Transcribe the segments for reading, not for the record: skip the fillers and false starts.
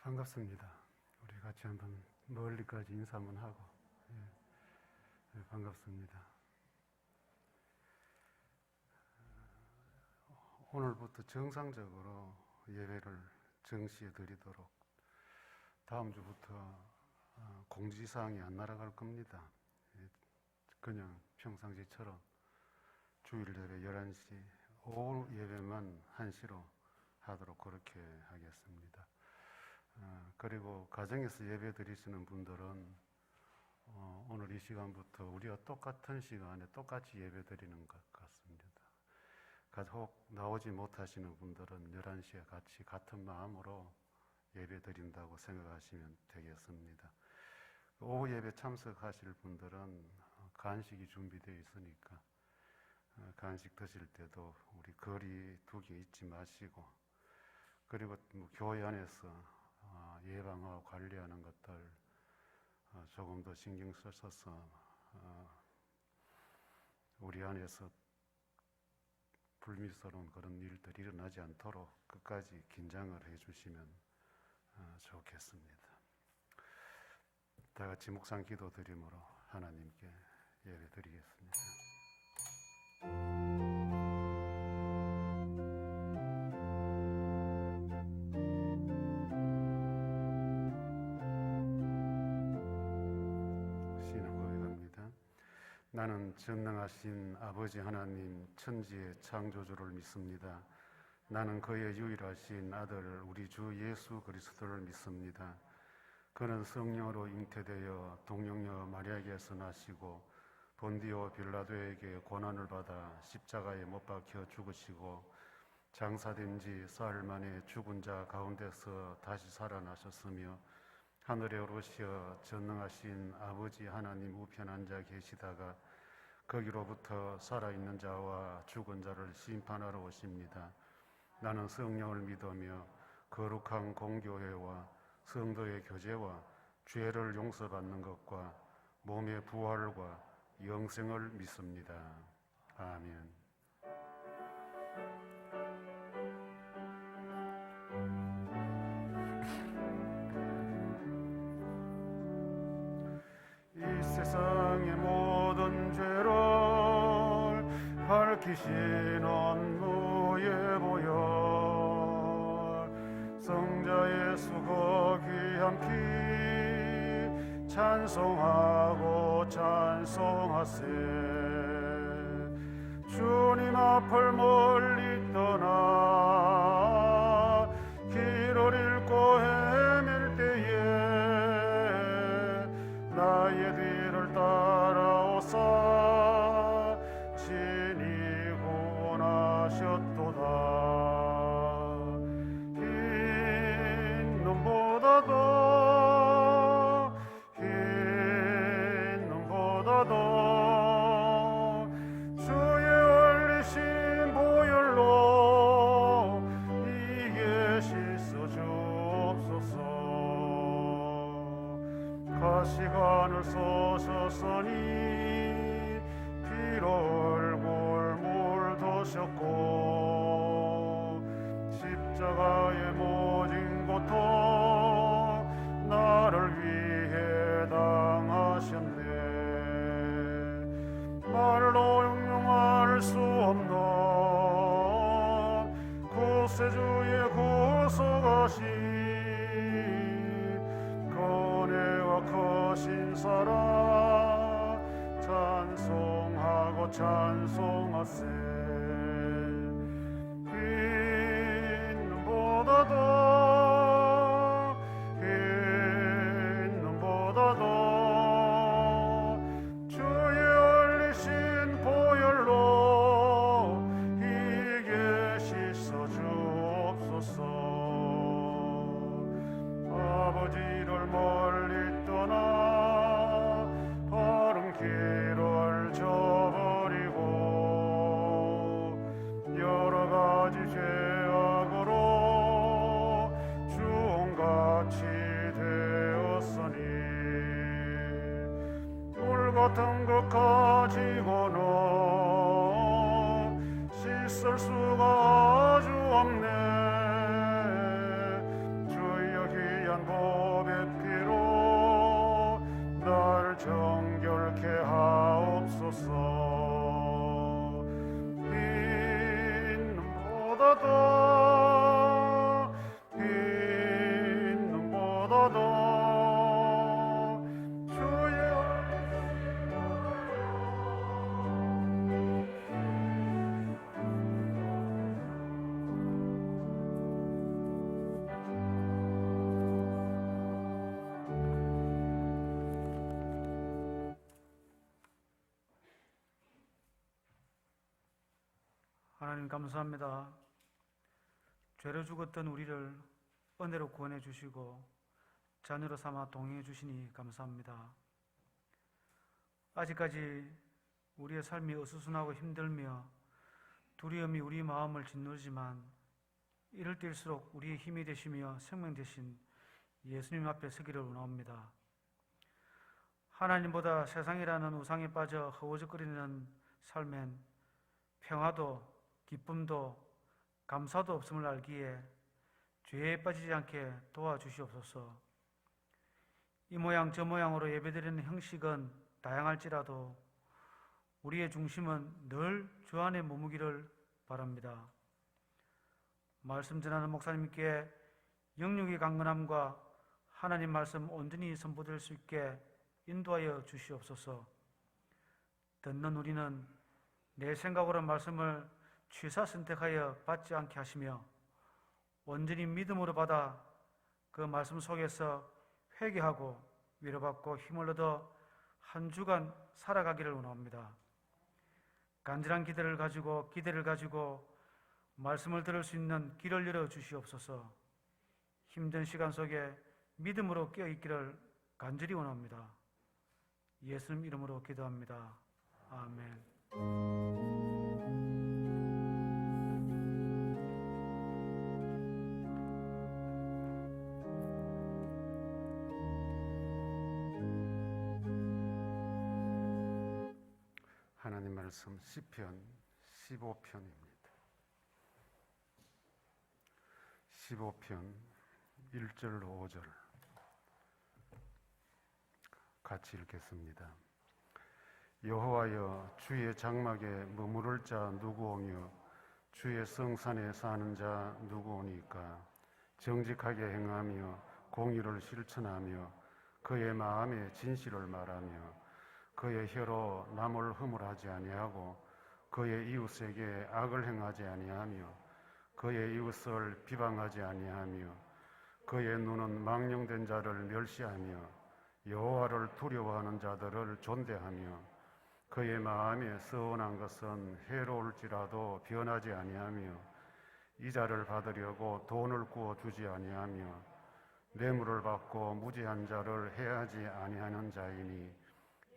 반갑습니다. 우리 같이 한번 멀리까지 인사 한번 하고. 반갑습니다. 오늘부터 정상적으로 예배를 정시해 드리도록 다음 주부터 공지사항이 안 날아갈 겁니다. 그냥 평상시처럼 주일 예배 11시, 오후 예배만 1시로 하도록 그렇게 하겠습니다. 그리고 가정에서 예배 드리시는 분들은 오늘 이 시간부터 우리와 똑같은 시간에 똑같이 예배 드리는 것 같습니다. 혹 나오지 못하시는 분들은 11시에 같이 같은 마음으로 예배 드린다고 생각하시면 되겠습니다. 오후 예배 참석하실 분들은 간식이 준비되어 있으니까 간식 드실 때도 우리 거리 두기 잊지 마시고, 그리고 교회 안에서 예방하고 관리하는 것들 조금 더 신경 써서 우리 안에서 불미스러운 그런 일들이 일어나지 않도록 끝까지 긴장을 해주시면 좋겠습니다. 다 같이 묵상 기도 드림으로 하나님께 예배 드리겠습니다. 나는 전능하신 아버지 하나님 천지의 창조주를 믿습니다. 나는 그의 유일하신 아들 우리 주 예수 그리스도를 믿습니다. 그는 성령으로 잉태되어 동정녀 마리아에게서 나시고 본디오 빌라도에게 고난을 받아 십자가에 못 박혀 죽으시고 장사된 지 사흘 만에 죽은 자 가운데서 다시 살아나셨으며 하늘에 오르시어 전능하신 아버지 하나님 우편 앉아 계시다가 거기로부터 살아있는 자와 죽은 자를 심판하러 오십니다. 나는 성령을 믿으며 거룩한 공교회와 성도의 교제와 죄를 용서받는 것과 몸의 부활과 영생을 믿습니다. 아멘. 세상의 모든 죄를 밝히시는 무의 보혈 성자 예수 그 귀한 피 찬송하고 찬송하세. 주님 앞을 멀리 떠나 길을 잃고 헤맬 때에 나의 뒤를 따라오사 친히 구원하셨도다. 흰 눈보다도 주의 흘리신 보혈로 이게 씻어 주옵소서. 가시관을 쏘셨으니 피로 얼굴 물드셨고 십자가의 모진 고통 나를 위해 당하셨네. 말로 형용할 수 없는 구세주의 구속하신 은혜와 크신 사랑 찬송하고 찬송하세. 흰 눈보다도 주의 흘리신 보혈로 이게 씻어 주옵소서. 아버지를 멀리 떠나 바른 길을 저버리고 여러 가지 죄악으로 주홍같이 되었으니 물 같은 것 가지고는 씻을 수가 아주 없네. 주여 귀한 눈보다도 흰 눈보다도 주의 하나님 감사합니다. 죄로 죽었던 우리를 은혜로 구원해 주시고 자녀로 삼아 동행해 주시니 감사합니다. 아직까지 우리의 삶이 어수선하고 힘들며 두려움이 우리 마음을 짓누르지만 이럴 때일수록 우리의 힘이 되시며 생명 되신 예수님 앞에 서기를 원합니다. 하나님보다 세상이라는 우상에 빠져 허우적거리는 삶엔 평화도 기쁨도 감사도 없음을 알기에 죄에 빠지지 않게 도와주시옵소서. 이 모양 저 모양으로 예배드리는 형식은 다양할지라도 우리의 중심은 늘 주 안에 머무기를 바랍니다. 말씀 전하는 목사님께 영육의 강건함과 하나님 말씀 온전히 선포될 수 있게 인도하여 주시옵소서. 듣는 우리는 내 생각으로 말씀을 취사 선택하여 받지 않게 하시며 온전히 믿음으로 받아 그 말씀 속에서 회개하고 위로받고 힘을 얻어 한 주간 살아가기를 원합니다. 간절한 기대를 가지고 말씀을 들을 수 있는 길을 열어 주시옵소서. 힘든 시간 속에 믿음으로 깨어있기를 간절히 원합니다. 예수님 이름으로 기도합니다. 아멘. 하나님 말씀 시편 15편입니다. 15편 1절 5절 같이 읽겠습니다. 여호와여, 주의 장막에 머무를 자 누구오며 주의 성산에 사는 자 누구오니까? 정직하게 행하며 공의를 실천하며 그의 마음에 진실을 말하며 그의 혀로 남을 허물하지 아니하고 그의 이웃에게 악을 행하지 아니하며 그의 이웃을 비방하지 아니하며 그의 눈은 망령된 자를 멸시하며 여호와를 두려워하는 자들을 존대하며 그의 마음에 서운한 것은 해로울지라도 변하지 아니하며 이자를 받으려고 돈을 구워 주지 아니하며 뇌물을 받고 무지한 자를 해하지 아니하는 자이니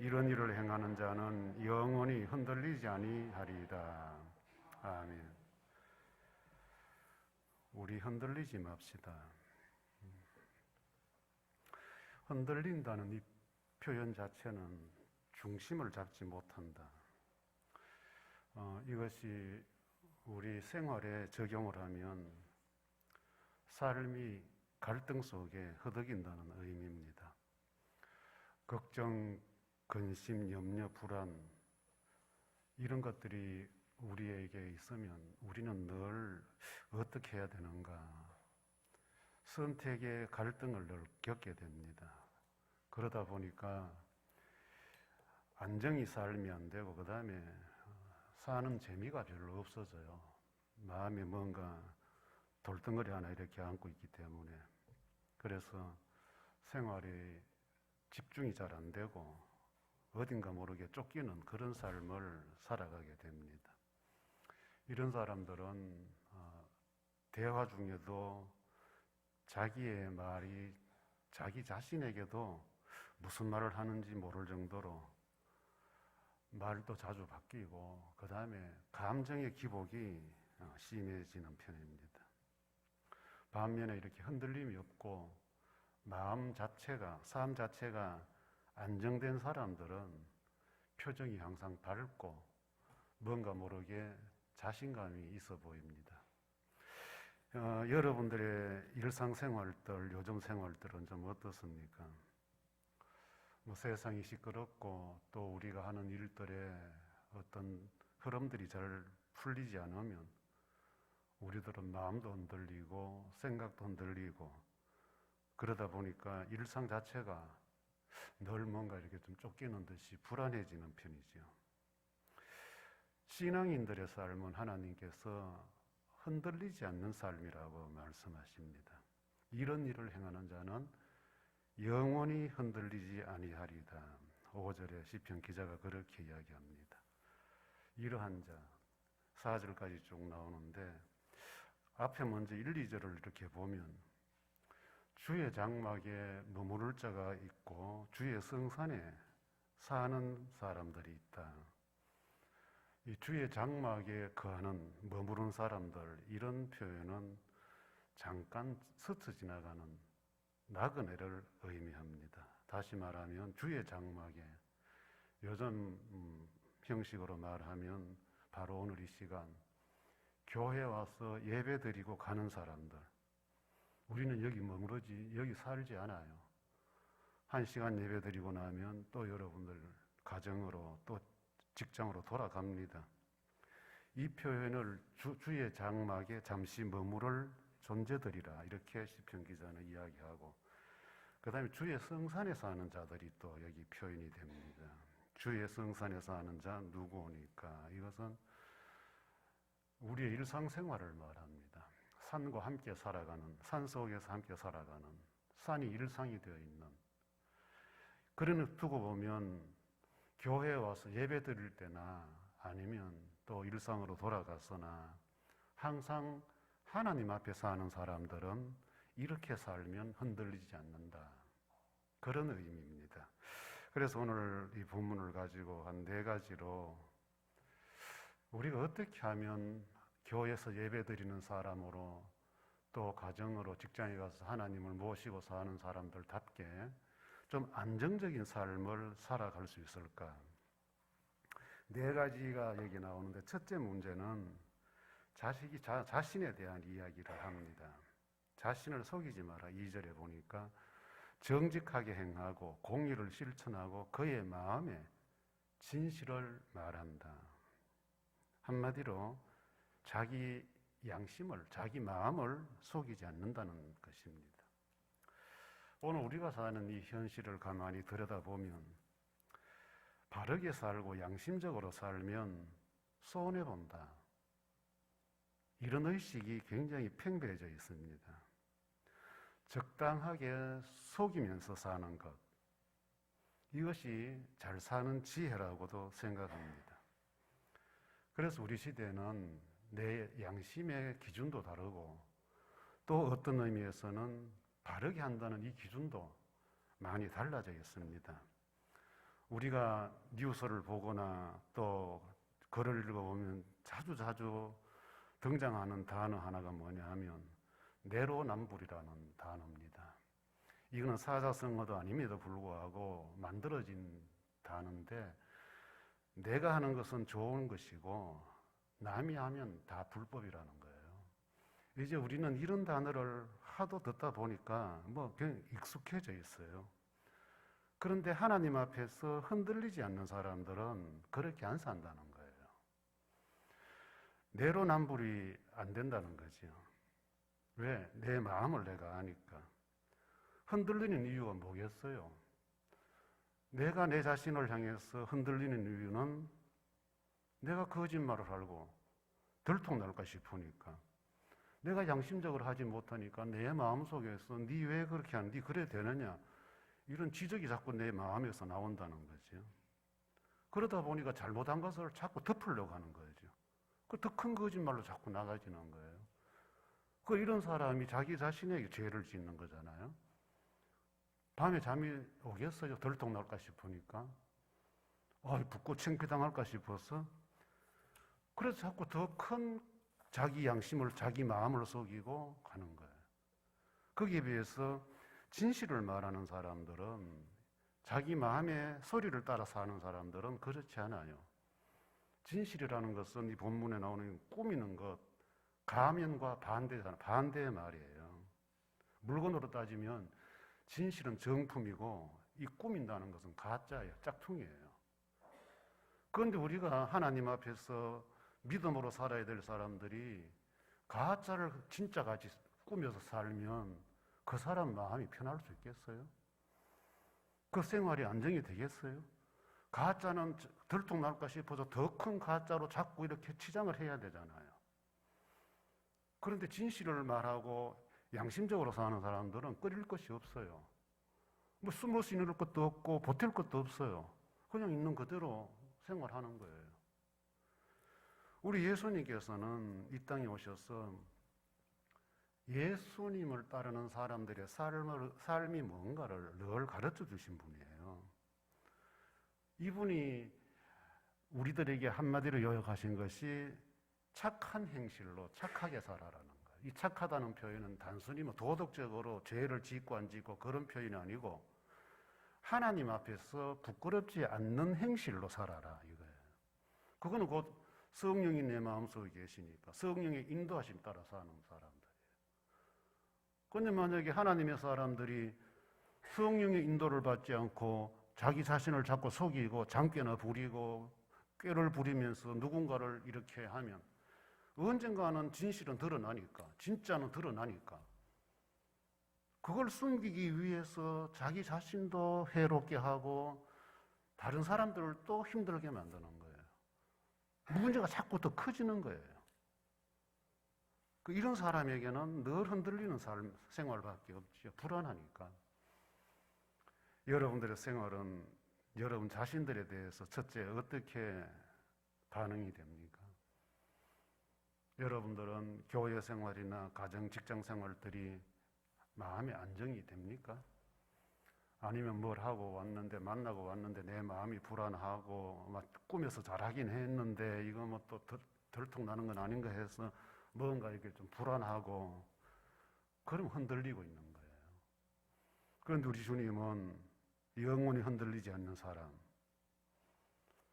이런 일을 행하는 자는 영원히 흔들리지 아니하리이다. 아멘. 우리 흔들리지 맙시다. 흔들린다는 이 표현 자체는 중심을 잡지 못한다. 이것이 우리 생활에 적용을 하면 삶이 갈등 속에 허덕인다는 의미입니다. 걱정, 근심, 염려, 불안 이런 것들이 우리에게 있으면 우리는 늘 어떻게 해야 되는가? 선택의 갈등을 늘 겪게 됩니다. 그러다 보니까 안정이 삶이 안 되고 그 다음에 사는 재미가 별로 없어져요. 마음에 뭔가 돌덩어리 하나 이렇게 안고 있기 때문에. 그래서 생활이 집중이 잘 안 되고 어딘가 모르게 쫓기는 그런 삶을 살아가게 됩니다. 이런 사람들은 대화 중에도 자기의 말이 자기 자신에게도 무슨 말을 하는지 모를 정도로 말도 자주 바뀌고 그 다음에 감정의 기복이 심해지는 편입니다. 반면에 이렇게 흔들림이 없고 마음 자체가, 삶 자체가 안정된 사람들은 표정이 항상 밝고 뭔가 모르게 자신감이 있어 보입니다. 여러분들의 일상생활들, 요즘 생활들은 좀 어떻습니까? 세상이 시끄럽고 또 우리가 하는 일들의 어떤 흐름들이 잘 풀리지 않으면 우리들은 마음도 흔들리고 생각도 흔들리고 그러다 보니까 일상 자체가 늘 뭔가 이렇게 좀 쫓기는 듯이 불안해지는 편이죠. 신앙인들의 삶은 하나님께서 흔들리지 않는 삶이라고 말씀하십니다. 이런 일을 행하는 자는 영원히 흔들리지 아니하리다. 5절에 시편 기자가 그렇게 이야기합니다. 이러한 자, 4절까지 쭉 나오는데 앞에 먼저 1, 2절을 이렇게 보면 주의 장막에 머무를 자가 있고 주의 성산에 사는 사람들이 있다. 이 주의 장막에 거하는 머무른 사람들, 이런 표현은 잠깐 스쳐 지나가는 나그네를 의미합니다. 다시 말하면 주의 장막에, 요즘 형식으로 말하면 바로 오늘 이 시간 교회 와서 예배 드리고 가는 사람들, 우리는 여기 머무르지 여기 살지 않아요. 1시간 예배 드리고 나면 또 여러분들 가정으로 또 직장으로 돌아갑니다. 이 표현을 주의 장막에 잠시 머무를 존재들이라 이렇게 시편 기자는 이야기하고, 그 다음에 주의 성산에 사는 자들이 또 여기 표현이 됩니다. 주의 성산에 사는 자 누구니까? 이것은 우리의 일상생활을 말합니다. 산과 함께 살아가는, 산 속에서 함께 살아가는, 산이 일상이 되어 있는, 그런 두고 보면 교회에 와서 예배 드릴 때나 아니면 또 일상으로 돌아가서나 항상 하나님 앞에 사는 사람들은 이렇게 살면 흔들리지 않는다. 그런 의미입니다. 그래서 오늘 이 본문을 가지고 한 4가지로 우리가 어떻게 하면 교회에서 예배 드리는 사람으로 또 가정으로 직장에 가서 하나님을 모시고 사는 사람들답게 좀 안정적인 삶을 살아갈 수 있을까? 4가지가 여기 나오는데, 첫째 문제는 자신에 대한 이야기를 합니다. 자신을 속이지 마라. 2절에 보니까 정직하게 행하고 공의를 실천하고 그의 마음에 진실을 말한다. 한마디로 자기 양심을, 자기 마음을 속이지 않는다는 것입니다. 오늘 우리가 사는 이 현실을 가만히 들여다보면 바르게 살고 양심적으로 살면 손해본다. 이런 의식이 굉장히 팽배해져 있습니다. 적당하게 속이면서 사는 것, 이것이 잘 사는 지혜라고도 생각합니다. 그래서 우리 시대는 내 양심의 기준도 다르고 또 어떤 의미에서는 바르게 한다는 이 기준도 많이 달라져 있습니다. 우리가 뉴스를 보거나 또 글을 읽어보면 자주 등장하는 단어 하나가 뭐냐 하면 내로남불이라는 단어입니다. 이거는 사자성어도 아님에도 불구하고 만들어진 단어인데, 내가 하는 것은 좋은 것이고 남이 하면 다 불법이라는 거예요. 이제 우리는 이런 단어를 하도 듣다 보니까 그냥 익숙해져 있어요. 그런데 하나님 앞에서 흔들리지 않는 사람들은 그렇게 안 산다는 거예요. 내로남불이 안 된다는 거죠. 왜? 내 마음을 내가 아니까. 흔들리는 이유가 뭐겠어요? 내가 내 자신을 향해서 흔들리는 이유는 내가 거짓말을 하고 들통날까 싶으니까, 내가 양심적으로 하지 못하니까 내 마음속에서 니 왜 그렇게 하는, 니 그래 되느냐, 이런 지적이 자꾸 내 마음에서 나온다는 거죠. 그러다 보니까 잘못한 것을 자꾸 덮으려고 하는 거죠. 그 더 큰 거짓말로 자꾸 나가지는 거예요. 이런 사람이 자기 자신에게 죄를 짓는 거잖아요. 밤에 잠이 오겠어요? 들통날까 싶으니까. 붓고 창피당할까 싶어서. 그래서 자꾸 더 큰 자기 양심을, 자기 마음을 속이고 가는 거예요. 거기에 비해서 진실을 말하는 사람들은, 자기 마음의 소리를 따라 사는 사람들은 그렇지 않아요. 진실이라는 것은 이 본문에 나오는 꾸미는 것, 가면과 반대잖아요. 반대의 말이에요. 물건으로 따지면 진실은 정품이고 이 꾸민다는 것은 가짜예요. 짝퉁이에요. 그런데 우리가 하나님 앞에서 믿음으로 살아야 될 사람들이 가짜를 진짜같이 꾸며서 살면 그 사람 마음이 편할 수 있겠어요? 그 생활이 안정이 되겠어요? 가짜는 들통날까 싶어서 더 큰 가짜로 자꾸 이렇게 치장을 해야 되잖아요. 그런데 진실을 말하고 양심적으로 사는 사람들은 끓일 것이 없어요. 뭐 숨을 수 있는 것도 없고 보탤 것도 없어요. 그냥 있는 그대로 생활하는 거예요. 우리 예수님께서는 이 땅에 오셔서 예수님을 따르는 사람들의 삶이 뭔가를 늘 가르쳐 주신 분이에요. 이분이 우리들에게 한마디로 요약하신 것이 착한 행실로 착하게 살아라는 거예요. 이 착하다는 표현은 단순히 뭐 도덕적으로 죄를 짓고 안 짓고 그런 표현이 아니고 하나님 앞에서 부끄럽지 않는 행실로 살아라 이거예요. 그거는 곧 성령이 내 마음속에 계시니까 성령의 인도하심 따라 사는 사람들이에요. 그런데 만약에 하나님의 사람들이 성령의 인도를 받지 않고 자기 자신을 자꾸 속이고 장깨나 부리고 꾀를 부리면서 누군가를 이렇게 하면 언젠가는 진실은 드러나니까, 진짜는 드러나니까 그걸 숨기기 위해서 자기 자신도 해롭게 하고 다른 사람들을 또 힘들게 만드는 거예요. 문제가 자꾸 더 커지는 거예요. 이런 사람에게는 늘 흔들리는 생활밖에 없죠. 불안하니까. 여러분들의 생활은 여러분 자신들에 대해서 첫째 어떻게 반응이 됩니까? 여러분들은 교회 생활이나 가정, 직장 생활들이 마음의 안정이 됩니까? 아니면 뭘 하고 왔는데, 만나고 왔는데 내 마음이 불안하고 막 꾸며서 잘하긴 했는데 이거 뭐 또 들통나는 건 아닌가 해서 뭔가 이렇게 좀 불안하고 그럼 흔들리고 있는 거예요. 그런데 우리 주님은 영원히 흔들리지 않는 사람,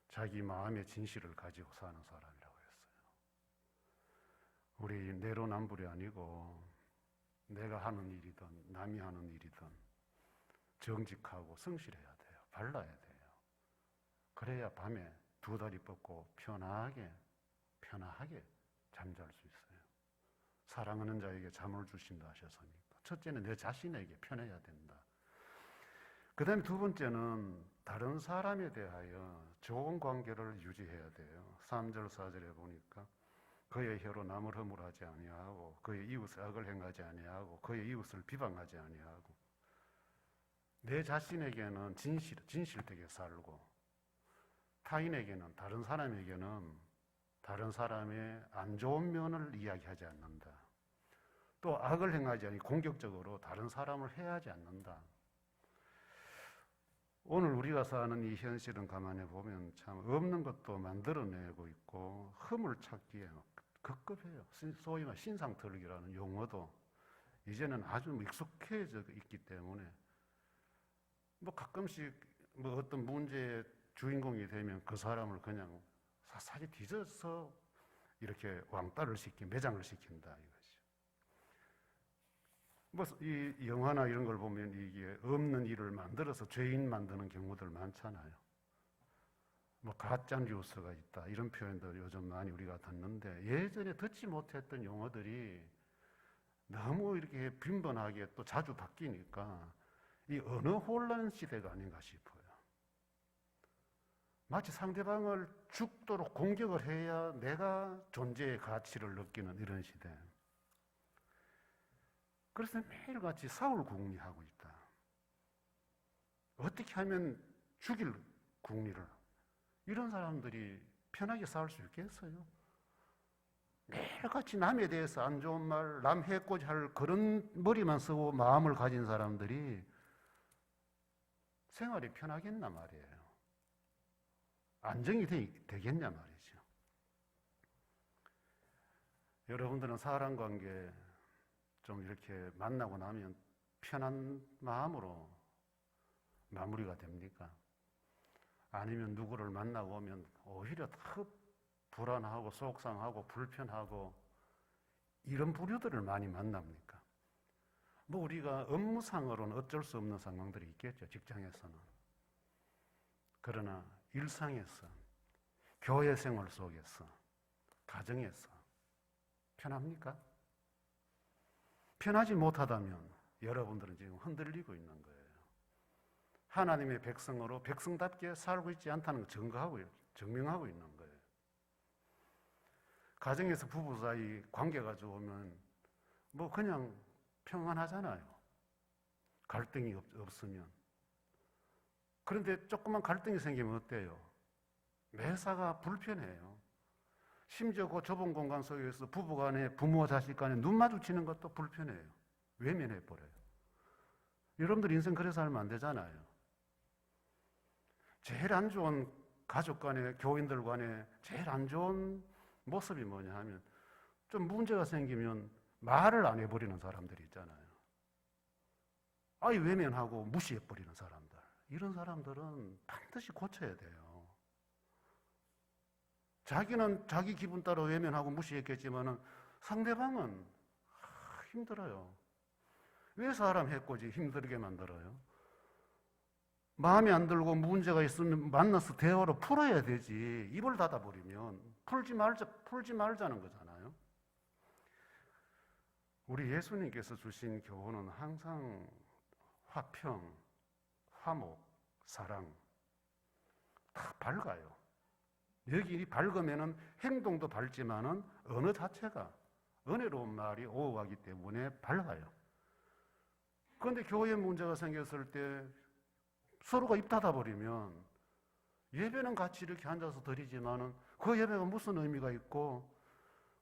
자기 마음의 진실을 가지고 사는 사람이라고 했어요. 우리 내로남불이 아니고 내가 하는 일이든 남이 하는 일이든 정직하고 성실해야 돼요. 발라야 돼요. 그래야 밤에 두 다리 뻗고 편하게 잠잘 수 있어요. 사랑하는 자에게 잠을 주신다 하셨으니까 첫째는 내 자신에게 편해야 된다. 그 다음에 두 번째는 다른 사람에 대하여 좋은 관계를 유지해야 돼요. 3절 4절에 보니까 그의 혀로 남을 허물하지 아니하고 그의 이웃을 악을 행하지 아니하고 그의 이웃을 비방하지 아니하고 내 자신에게는 진실되게 살고 타인에게는 다른 사람에게는 다른 사람의 안 좋은 면을 이야기하지 않는다. 또 악을 행하지 않고 공격적으로 다른 사람을 해하지 않는다. 오늘 우리가 사는 이 현실은 가만히 보면 참 없는 것도 만들어내고 있고 흠을 찾기에 급급해요. 소위 말 신상털기라는 용어도 이제는 아주 익숙해져 있기 때문에 뭐 가끔씩 뭐 어떤 문제의 주인공이 되면 그 사람을 그냥 사사히 뒤져서 이렇게 왕따를 매장을 시킨다 이거죠. 뭐 이 영화나 이런 걸 보면 이게 없는 일을 만들어서 죄인 만드는 경우들 많잖아요. 뭐 가짜 뉴스가 있다 이런 표현들 요즘 많이 우리가 듣는데 예전에 듣지 못했던 용어들이 너무 이렇게 빈번하게 또 자주 바뀌니까 이 언어 혼란 시대가 아닌가 싶어요. 마치 상대방을 죽도록 공격을 해야 내가 존재의 가치를 느끼는 이런 시대. 그래서 매일같이 싸울 궁리하고 있다. 어떻게 하면 죽일 궁리를. 이런 사람들이 편하게 싸울 수 있겠어요? 매일같이 남에 대해서 안 좋은 말, 남 해코지 할 그런 머리만 쓰고 마음을 가진 사람들이 생활이 편하겠나 말이에요. 안정이 되겠냐 말이죠. 여러분들은 사람 관계 좀 이렇게 만나고 나면 편한 마음으로 마무리가 됩니까? 아니면 누구를 만나고 오면 오히려 더 불안하고 속상하고 불편하고 이런 부류들을 많이 만납니까? 뭐 우리가 업무상으로는 어쩔 수 없는 상황들이 있겠죠. 직장에서는. 그러나 일상에서, 교회 생활 속에서, 가정에서 편합니까? 편하지 못하다면 여러분들은 지금 흔들리고 있는 거예요. 하나님의 백성으로 백성답게 살고 있지 않다는 걸 증명하고 있는 거예요. 가정에서 부부 사이 관계가 좋으면 뭐 그냥 평안하잖아요. 갈등이 없으면. 그런데 조금만 갈등이 생기면 어때요? 매사가 불편해요. 심지어 그 좁은 공간 속에서 부부 간에, 부모와 자식 간에 눈 마주치는 것도 불편해요. 외면해버려요. 여러분들 인생 그래서 살면 안 되잖아요. 제일 안 좋은 가족 간에, 교인들 간에 제일 안 좋은 모습이 뭐냐 하면 좀 문제가 생기면 말을 안 해버리는 사람들이 있잖아요. 아예 외면하고 무시해버리는 사람들. 이런 사람들은 반드시 고쳐야 돼요. 자기는 자기 기분 따라 외면하고 무시했겠지만 상대방은 힘들어요. 왜 사람 해코지 힘들게 만들어요? 마음에 안 들고 문제가 있으면 만나서 대화로 풀어야 되지. 입을 닫아버리면 풀지 말자는 거잖아요. 우리 예수님께서 주신 교훈은 항상 화평, 화목, 사랑 다 밝아요. 여기 밝으면은 행동도 밝지만은 언어 자체가 은혜로운 말이 오고 가기 때문에 밝아요. 그런데 교회에 문제가 생겼을 때 서로가 입 닫아버리면 예배는 같이 이렇게 앉아서 드리지만은 그 예배가 무슨 의미가 있고,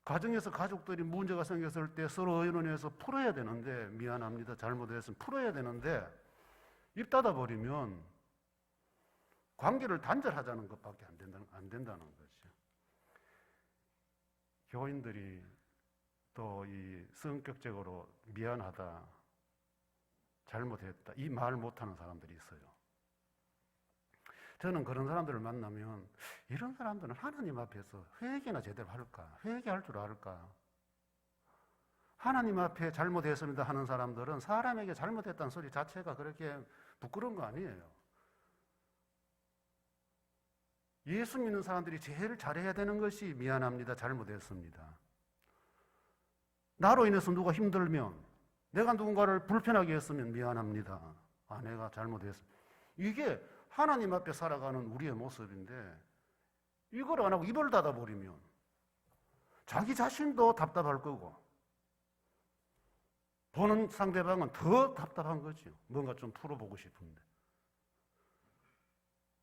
가정에서 가족들이 문제가 생겼을 때 서로 의논해서 풀어야 되는데, 미안합니다, 잘못했으면 풀어야 되는데 입 닫아버리면 관계를 단절하자는 것밖에 안 된다는 거죠. 교인들이 또 이 성격적으로 미안하다, 잘못했다 이 말 못하는 사람들이 있어요. 저는 그런 사람들을 만나면 이런 사람들은 하나님 앞에서 회개나 제대로 할까? 회개할 줄 알까? 하나님 앞에 잘못했습니다 하는 사람들은 사람에게 잘못했다는 소리 자체가 그렇게 부끄러운 거 아니에요. 예수 믿는 사람들이 제일 잘해야 되는 것이 미안합니다, 잘못했습니다. 나로 인해서 누가 힘들면, 내가 누군가를 불편하게 했으면 미안합니다, 내가 잘못했습니다. 이게 하나님 앞에 살아가는 우리의 모습인데, 이걸 안 하고 입을 닫아버리면 자기 자신도 답답할 거고 보는 상대방은 더 답답한 거죠. 뭔가 좀 풀어보고 싶은데.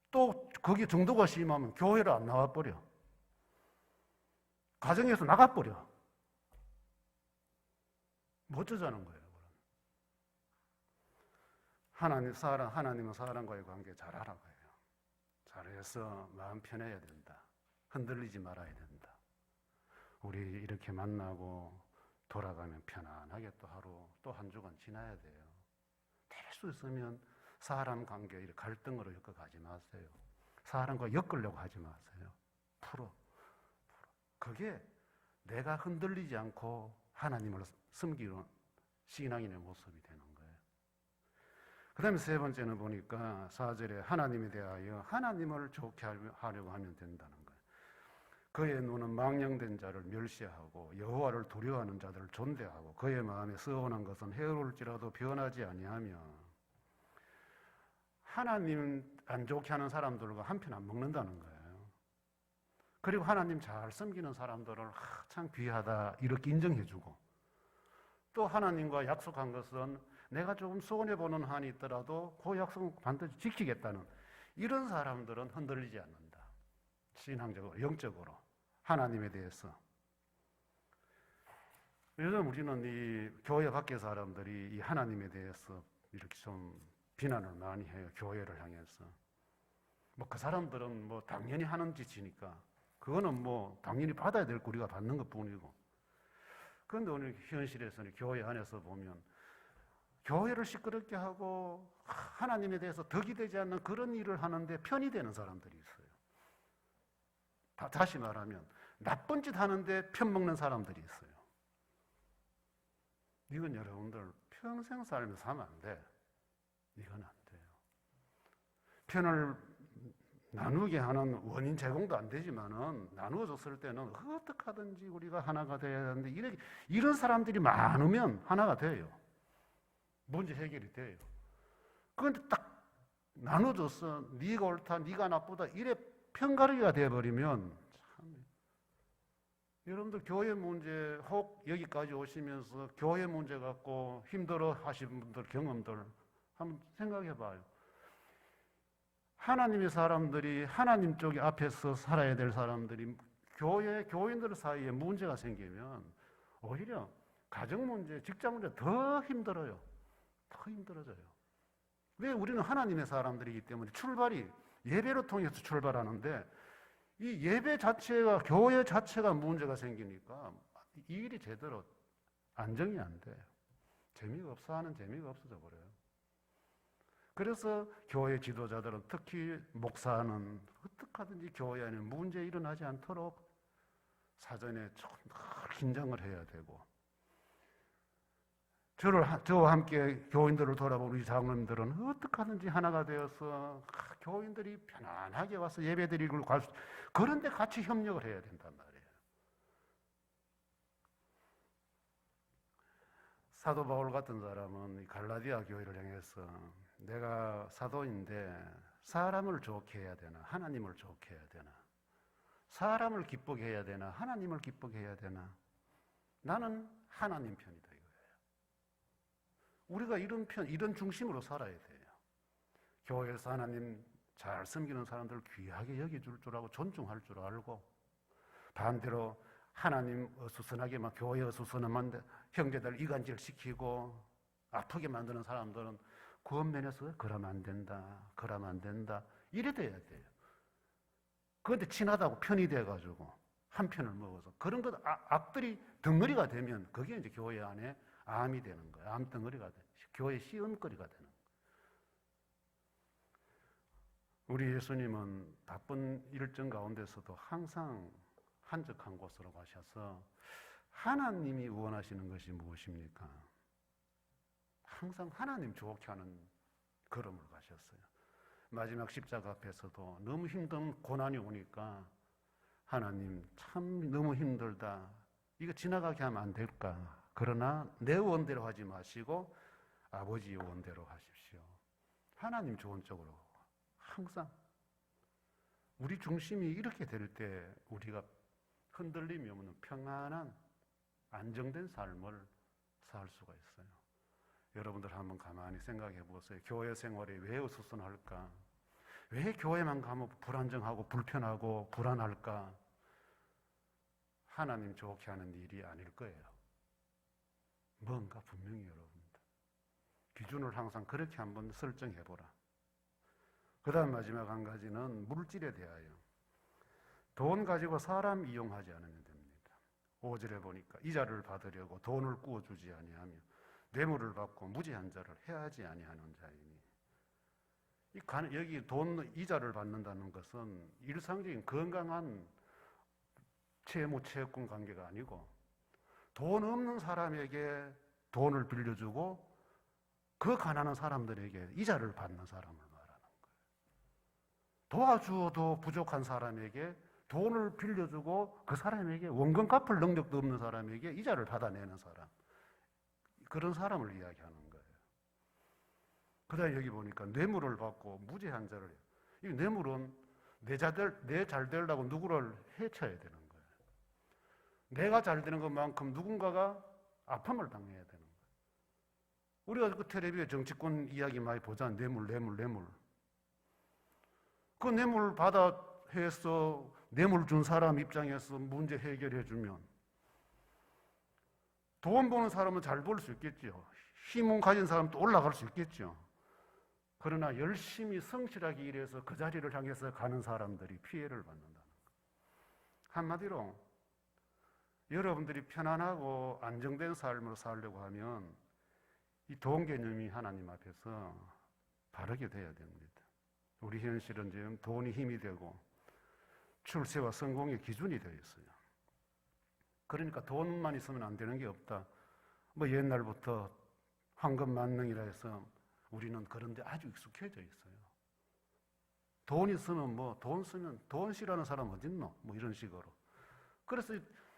또 거기 정도가 심하면 교회를 안 나와버려. 가정에서 나가버려. 뭐 어쩌자는 거예요. 하나님은 사람과의 관계 잘하라고 해요. 잘해서 마음 편해야 된다. 흔들리지 말아야 된다. 우리 이렇게 만나고 돌아가면 편안하게 또 하루, 또 한 주간 지나야 돼요. 될 수 있으면 사람 관계 갈등으로 엮어가지 마세요. 사람과 엮으려고 하지 마세요. 풀어. 그게 내가 흔들리지 않고 하나님을 숨기는 신앙인의 모습이 되는 거예요. 그 다음에 세 번째는 보니까 4절에 하나님에 대하여 하나님을 좋게 하려고 하면 된다는 거예요. 그의 눈은 망령된 자를 멸시하고 여호와를 두려워하는 자들을 존대하고 그의 마음에 서운한 것은 해로울지라도 변하지 아니하며, 하나님 안 좋게 하는 사람들과 한편 안 먹는다는 거예요. 그리고 하나님 잘 섬기는 사람들을 참 귀하다 이렇게 인정해주고, 또 하나님과 약속한 것은 내가 조금 손해보는 한이 있더라도 그 약속은 반드시 지키겠다는 이런 사람들은 흔들리지 않는다. 신앙적으로, 영적으로 하나님에 대해서. 요즘 우리는 이 교회 밖의 사람들이 이 하나님에 대해서 이렇게 좀 비난을 많이 해요. 교회를 향해서. 뭐 그 사람들은 뭐 당연히 하는 짓이니까 그거는 뭐 당연히 받아야 될 거 우리가 받는 것 뿐이고. 그런데 오늘 현실에서는 교회 안에서 보면 교회를 시끄럽게 하고 하나님에 대해서 덕이 되지 않는 그런 일을 하는데 편이 되는 사람들이 있어요. 다시 말하면 나쁜 짓 하는데 편먹는 사람들이 있어요. 이건 여러분들 평생 살면서 하면 안 돼. 이건 안 돼요. 편을 나누게 하는 원인 제공도 안 되지만은 나누어졌을 때는 어떻게 하든지 우리가 하나가 돼야 하는데 이런 사람들이 많으면 하나가 돼요. 문제 해결이 돼요. 그런데 딱 나눠줘서 네가 옳다, 네가 나쁘다 이래 편가르기가 돼버리면 참 여러분들 교회 문제 혹 여기까지 오시면서 교회 문제 갖고 힘들어 하신 분들 경험들 한번 생각해 봐요. 하나님의 사람들이 하나님 쪽에 앞에서 살아야 될 사람들이 교인들 사이에 문제가 생기면 오히려 가정 문제, 직장 문제 더 힘들어요. 더 힘들어져요. 왜? 우리는 하나님의 사람들이기 때문에 출발이 예배로 통해서 출발하는데 이 예배 자체가, 교회 자체가 문제가 생기니까 이 일이 제대로 안정이 안 돼요. 재미가 없어 하는 재미가 없어져 버려요. 그래서 교회 지도자들은 특히 목사는 어떻게 하든지 교회 안에 문제 일어나지 않도록 사전에 늘 긴장을 해야 되고, 저와 함께 교인들을 돌아보는 우리 장로님들은 어떻게 하든지 하나가 되어서 교인들이 편안하게 와서 예배 드리고 갈 수, 그런데 같이 협력을 해야 된단 말이에요. 사도 바울 같은 사람은 갈라디아 교회를 향해서 내가 사도인데 사람을 좋게 해야 되나 하나님을 좋게 해야 되나, 사람을 기쁘게 해야 되나 하나님을 기쁘게 해야 되나, 나는 하나님 편이다 이거예요. 우리가 이런 중심으로 살아야 돼요. 교회에서 하나님 잘 섬기는 사람들 귀하게 여겨줄 줄 알고 존중할 줄 알고, 반대로 하나님 어수선하게 막 교회 어수선한 형제들 이간질 시키고 아프게 만드는 사람들은 구원면에서 그러면 안 된다, 그러면 안 된다 이래 돼야 돼요. 그런데 친하다고 편이 돼가지고 한 편을 먹어서 그런 것 악들이 덩어리가 되면 그게 이제 교회 안에 암이 되는 거예요. 암 덩어리가 돼. 교회 시험거리가 되는 거예요. 우리 예수님은 바쁜 일정 가운데서도 항상 한적한 곳으로 가셔서 하나님이 원하시는 것이 무엇입니까? 항상 하나님 좋게 하는 걸음을 가셨어요. 마지막 십자가 앞에서도 너무 힘든 고난이 오니까 하나님 참 너무 힘들다. 이거 지나가게 하면 안 될까? 그러나 내 원대로 하지 마시고 아버지의 원대로 하십시오. 하나님 좋은 쪽으로 항상 우리 중심이 이렇게 될 때 우리가 흔들림이 없는 평안한 안정된 삶을 살 수가 있어요. 여러분들 한번 가만히 생각해 보세요. 교회 생활이 왜 어수선할까? 왜 교회만 가면 불안정하고 불편하고 불안할까? 하나님 좋게 하는 일이 아닐 거예요. 뭔가 분명히 여러분들 기준을 항상 그렇게 한번 설정해 보라. 그 다음 마지막 한 가지는 물질에 대하여 돈 가지고 사람 이용하지 않으면 됩니다. 5절에 보니까 이자를 받으려고 돈을 꾸어주지 아니하며 뇌물을 받고 무죄한 자를 해하지 아니하는 자이니, 여기 돈 이자를 받는다는 것은 일상적인 건강한 채무 채권 관계가 아니고 돈 없는 사람에게 돈을 빌려주고 그 가난한 사람들에게 이자를 받는 사람을 말하는 거예요. 도와주어도 부족한 사람에게 돈을 빌려주고 그 사람에게 원금 갚을 능력도 없는 사람에게 이자를 받아내는 사람, 그런 사람을 이야기하는 거예요. 그 다음에 여기 보니까 뇌물을 받고 무죄한 자를, 이 뇌물은 내 잘 되려고 누구를 해쳐야 되는 거예요. 내가 잘 되는 것만큼 누군가가 아픔을 당해야 되는 거예요. 우리가 그 텔레비에 정치권 이야기 많이 보잖아요. 뇌물. 그 뇌물 받아 해서 뇌물 준 사람 입장에서 문제 해결해 주면 돈 버는 사람은 잘 벌 수 있겠죠. 힘은 가진 사람도 올라갈 수 있겠죠. 그러나 열심히 성실하게 일해서 그 자리를 향해서 가는 사람들이 피해를 받는다는 거예요. 한마디로 여러분들이 편안하고 안정된 삶으로 살려고 하면 이 돈 개념이 하나님 앞에서 바르게 돼야 됩니다. 우리 현실은 지금 돈이 힘이 되고 출세와 성공의 기준이 되어 있어요. 그러니까 돈만 있으면 안 되는 게 없다. 뭐 옛날부터 황금 만능이라 해서 우리는 그런 데 아주 익숙해져 있어요. 돈 있으면 뭐 돈 쓰면 돈 싫어하는 사람 어딨노? 뭐 이런 식으로. 그래서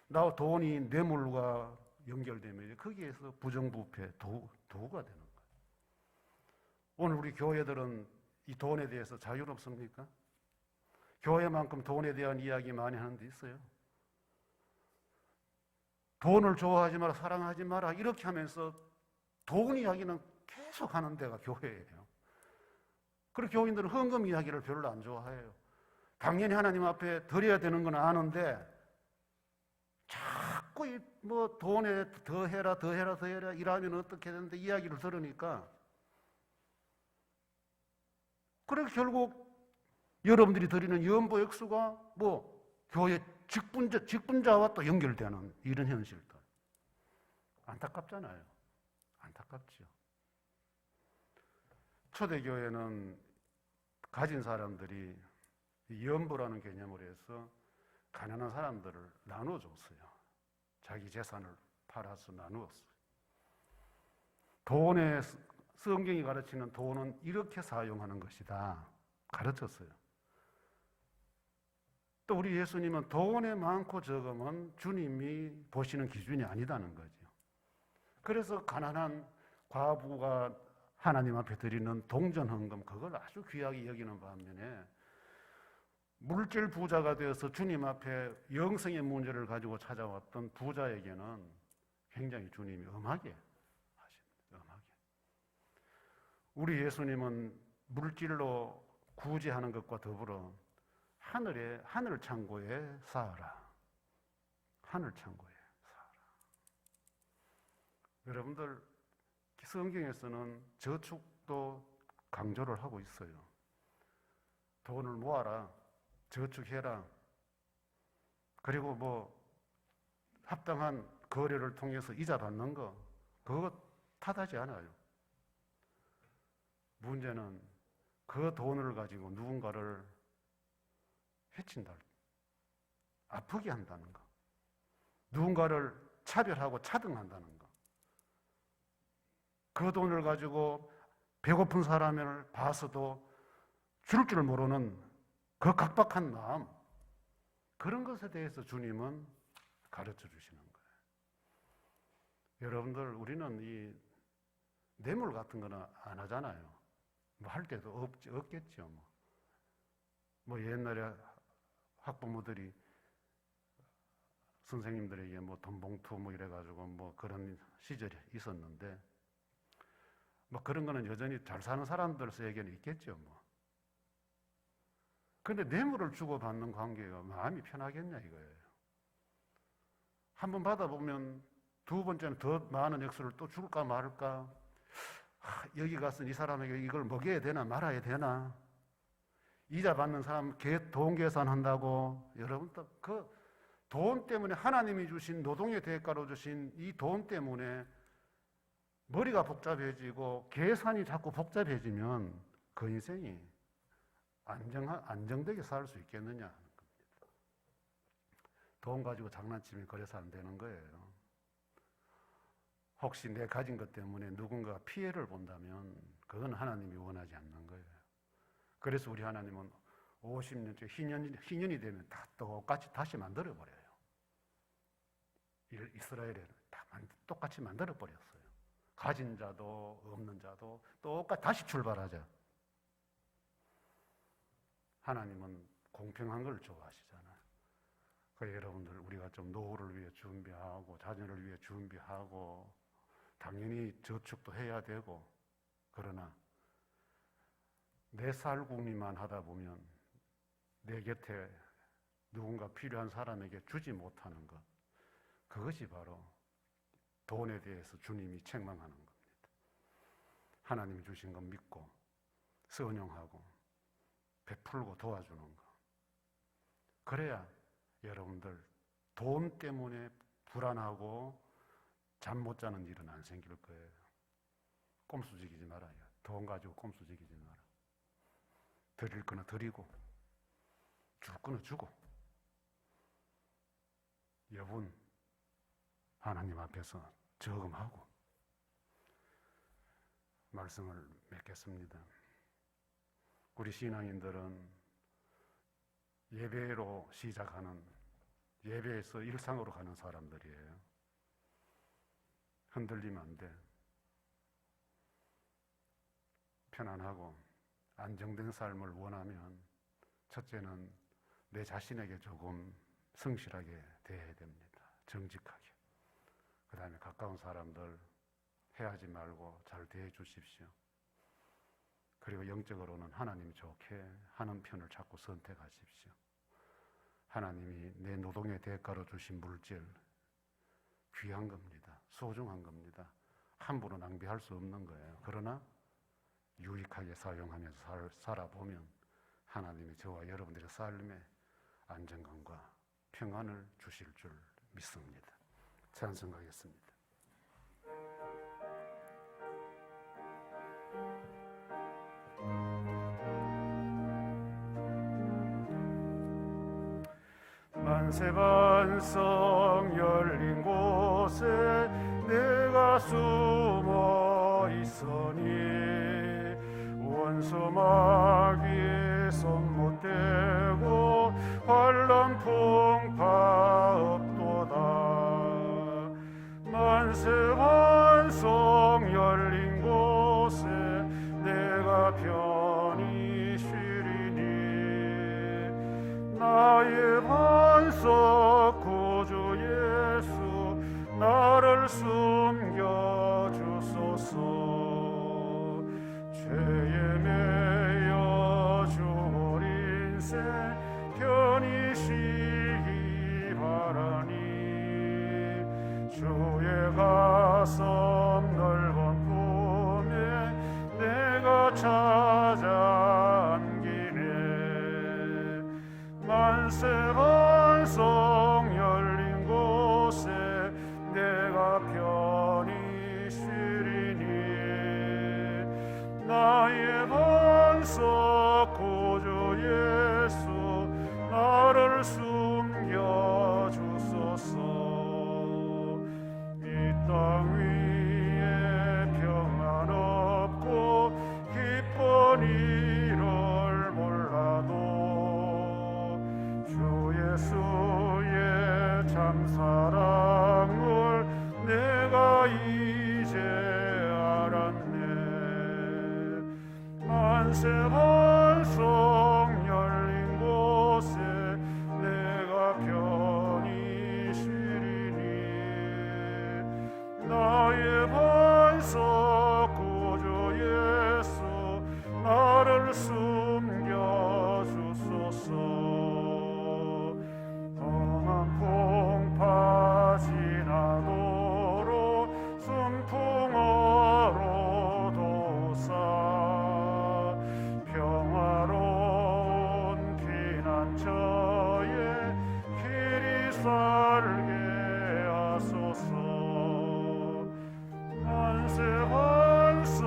나 돈이 뇌물과 연결되면 거기에서 부정부패 도구가 되는 거예요. 오늘 우리 교회들은 이 돈에 대해서 자유롭습니까? 교회만큼 돈에 대한 이야기 많이 하는 데 있어요. 돈을 좋아하지 마라, 사랑하지 마라 이렇게 하면서 돈 이야기는 계속 하는 데가 교회예요. 그리고 교인들은 헌금 이야기를 별로 안 좋아해요. 당연히 하나님 앞에 드려야 되는 건 아는데 자꾸 뭐 돈에 더 해라 이러면 어떻게 되는데 이야기를 들으니까 그래서 결국 여러분들이 드리는 연보 액수가 뭐 교회 직분자와 또 연결되는 이런 현실들. 안타깝잖아요. 안타깝죠. 초대교회는 가진 사람들이 연보라는 개념으로 해서 가난한 사람들을 나눠줬어요. 자기 재산을 팔아서 나누었어요. 돈의 성경이 가르치는 돈은 이렇게 사용하는 것이다. 가르쳤어요. 또 우리 예수님은 돈의 많고 적음은 주님이 보시는 기준이 아니다는 거죠. 그래서 가난한 과부가 하나님 앞에 드리는 동전헌금 그걸 아주 귀하게 여기는 반면에 물질 부자가 되어서 주님 앞에 영성의 문제를 가지고 찾아왔던 부자에게는 굉장히 주님이 엄하게 하십니다. 엄하게. 우리 예수님은 물질로 구제하는 것과 더불어 하늘 창고에 쌓아라. 하늘 창고에 쌓아라. 여러분들 성경에서는 저축도 강조를 하고 있어요. 돈을 모아라. 저축해라. 그리고 뭐 합당한 거래를 통해서 이자 받는 거 그거 탓하지 않아요. 문제는 그 돈을 가지고 누군가를 해친다. 아프게 한다는 거. 누군가를 차별하고 차등한다는 거. 그 돈을 가지고 배고픈 사람을 봐서도 줄 줄 모르는 그 각박한 마음, 그런 것에 대해서 주님은 가르쳐 주시는 거예요. 여러분들, 우리는 이 뇌물 같은 거는 안 하잖아요. 뭐 할 때도 없겠죠. 뭐 옛날에 학부모들이 선생님들에게 뭐 돈봉투 뭐 이래가지고 뭐 그런 시절이 있었는데 뭐 그런 거는 여전히 잘 사는 사람들에게는 있겠죠. 뭐. 근데 뇌물을 주고받는 관계가 마음이 편하겠냐 이거예요. 한 번 받아보면 두 번째는 더 많은 액수를 또 줄까 말까. 여기 가서 이 사람에게 이걸 먹여야 되나 말아야 되나. 이자 받는 사람 돈 계산한다고. 여러분 그 돈 때문에 하나님이 주신 노동의 대가로 주신 이 돈 때문에 머리가 복잡해지고 계산이 자꾸 복잡해지면 그 인생이 안정되게 살 수 있겠느냐 하는 겁니다. 돈 가지고 장난치면 그래서 안 되는 거예요. 혹시 내 가진 것 때문에 누군가 피해를 본다면 그건 하나님이 원하지 않는 거예요. 그래서 우리 하나님은 50년째 희년이 되면 다 똑같이 다시 만들어버려요. 이스라엘에 똑같이 만들어버렸어요. 가진 자도 없는 자도 똑같이 다시 출발하자. 하나님은 공평한 걸 좋아하시잖아요. 그래서 여러분들 우리가 좀 노후를 위해 준비하고 자녀를 위해 준비하고 당연히 저축도 해야 되고 그러나 내 살궁리만 하다 보면 내 곁에 누군가 필요한 사람에게 주지 못하는 것 그것이 바로 돈에 대해서 주님이 책망하는 겁니다. 하나님이 주신 것 믿고 선용하고 베풀고 도와주는 것. 그래야 여러분들 돈 때문에 불안하고 잠 못 자는 일은 안 생길 거예요. 꼼수지기지 말아요. 돈 가지고 꼼수지기지 마라. 드릴 거는 드리고 줄 거는 주고 여분 하나님 앞에서 저금하고 말씀을 맺겠습니다. 우리 신앙인들은 예배로 시작하는, 예배에서 일상으로 가는 사람들이에요. 흔들리면 안 돼. 편안하고 안정된 삶을 원하면 첫째는 내 자신에게 조금 성실하게 대해야 됩니다. 정직하게. 그 다음에 가까운 사람들 해하지 말고 잘 대해 주십시오. 그리고 영적으로는 하나님이 좋게 하는 편을 자꾸 선택하십시오. 하나님이 내 노동의 대가로 주신 물질 귀한 겁니다. 소중한 겁니다. 함부로 낭비할 수 없는 거예요. 그러나 유익하게 사용하면서 살아보면 하나님이 저와 여러분들의 삶에 안정감과 평안을 주실 줄 믿습니다. 찬송하겠습니다. 만세반성 열린 곳에 내가 숨어 있으니 원수 마귀 손 못 대고 환난 풍파 없도다. 만세반성 열린 곳에 내가 편히 쉬리니 나의 반석 구주 예수 나를 숨겨주소서. 죄에 매여 죽을 인생 편히 쉬기 바라니 주의 가슴 넓은 품에 내가 찾아 안기네. 만세반성 열린 곳에 내가 편히 쉬리니 나의 반석 구주 예수 나를 숨겨주소서. 이 땅 위에 평안 없고 기쁜 일을 몰라도 주 예수의 참 사랑을 내가 이제 알았네. 만세반성 열린 곳에 내가 편히 쉬리니 나의 반석 구주 예수 나를 숨겨주소서. 험한 풍파 지나도록 순풍어로 도사 평화로운 피난처에 길이 살게 하소서. 만세반성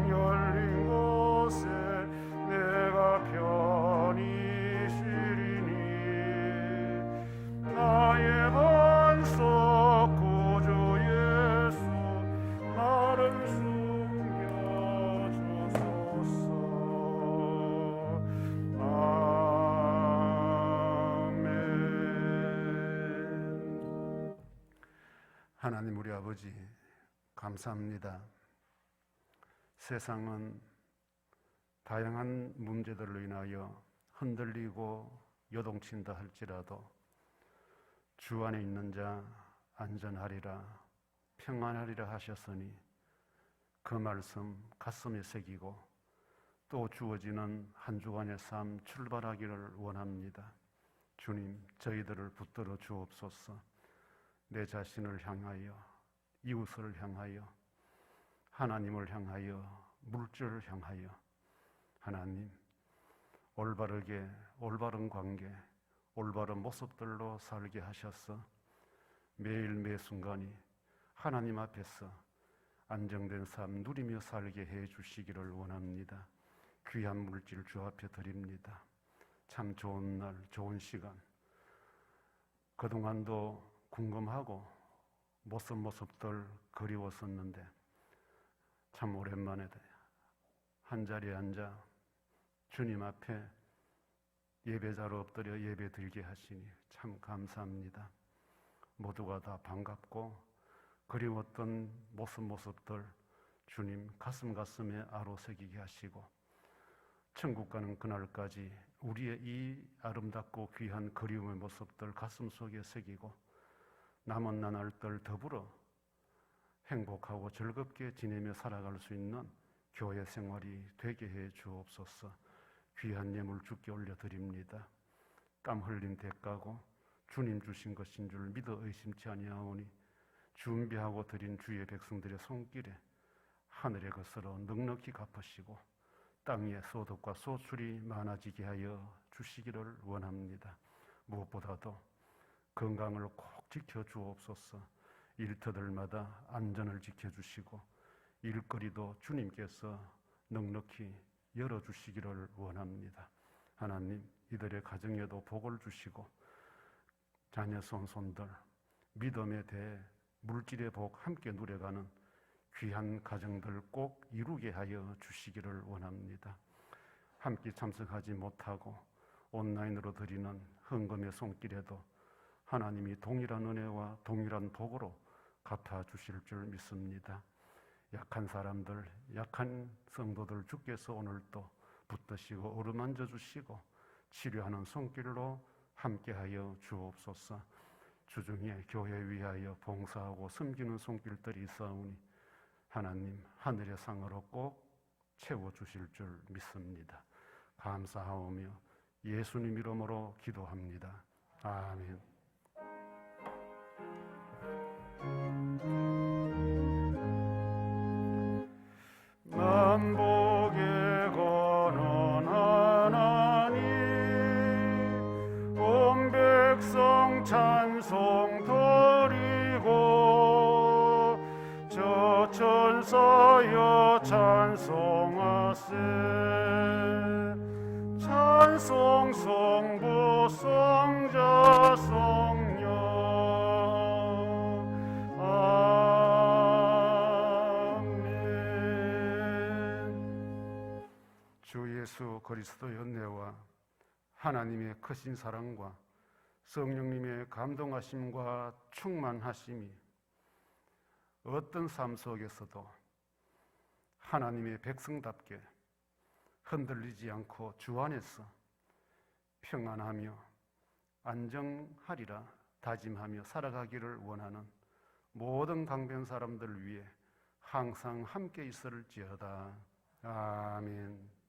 열린 곳에 내가 편히 쉬리니 나의 반석 구주 예수 나를 숨겨주소서. 아멘. 하나님 우리 아버지 감사합니다. 세상은 다양한 문제들로 인하여 흔들리고 요동친다 할지라도 주 안에 있는 자 안전하리라 평안하리라 하셨으니 그 말씀 가슴에 새기고 또 주어지는 한 주간의 삶 출발하기를 원합니다. 주님, 저희들을 붙들어 주옵소서. 내 자신을 향하여, 이웃을 향하여, 하나님을 향하여, 물질을 향하여 하나님 올바르게 올바른 관계, 올바른 모습들로 살게 하셔서 매일 매 순간이 하나님 앞에서 안정된 삶 누리며 살게 해 주시기를 원합니다. 귀한 물질 주 앞에 드립니다. 참 좋은 날, 좋은 시간. 그동안도 궁금하고 모습들 그리웠었는데 참 오랜만에 한 자리에 앉아 주님 앞에 예배자로 엎드려 예배 드리게 하시니 참 감사합니다. 모두가 다 반갑고 그리웠던 모습들 주님 가슴에 아로새기게 하시고 천국 가는 그날까지 우리의 이 아름답고 귀한 그리움의 모습들 가슴속에 새기고 남은 나날들 더불어 행복하고 즐겁게 지내며 살아갈 수 있는 교회 생활이 되게 해 주옵소서. 귀한 예물 주께 올려드립니다. 땀 흘린 대가고 주님 주신 것인 줄 믿어 의심치 아니하오니 준비하고 드린 주의 백성들의 손길에 하늘의 것으로 넉넉히 갚으시고 땅 위에 소득과 소출이 많아지게 하여 주시기를 원합니다. 무엇보다도 건강을 꼭 지켜주옵소서. 일터들마다 안전을 지켜주시고 일거리도 주님께서 넉넉히 열어주시기를 원합니다. 하나님, 이들의 가정에도 복을 주시고 자녀 손손들 믿음에 대해 물질의 복 함께 누려가는 귀한 가정들 꼭 이루게 하여 주시기를 원합니다. 함께 참석하지 못하고 온라인으로 드리는 헌금의 손길에도 하나님이 동일한 은혜와 동일한 복으로 갚아주실 줄 믿습니다. 약한 사람들, 약한 성도들 주께서 오늘도 붙드시고 어루만져 주시고 치료하는 손길로 함께하여 주옵소서. 주중에 교회 위하여 봉사하고 섬기는 손길들이 있사오니 하나님 하늘의 상으로 꼭 채워주실 줄 믿습니다. 감사하오며 예수님 이름으로 기도합니다. 아멘. 만복에 거는 하나님 온 백성 찬송 드리고 저 천사여 찬송하세 찬송 성부 성자 성령 주 예수 그리스도의 은혜와 하나님의 크신 사랑과 성령님의 감동하심과 충만하심이 어떤 삶 속에서도 하나님의 백성답게 흔들리지 않고 주 안에서 평안하며 안정하리라 다짐하며 살아가기를 원하는 모든 강변 사람들 위해 항상 함께 있을지어다. 아멘.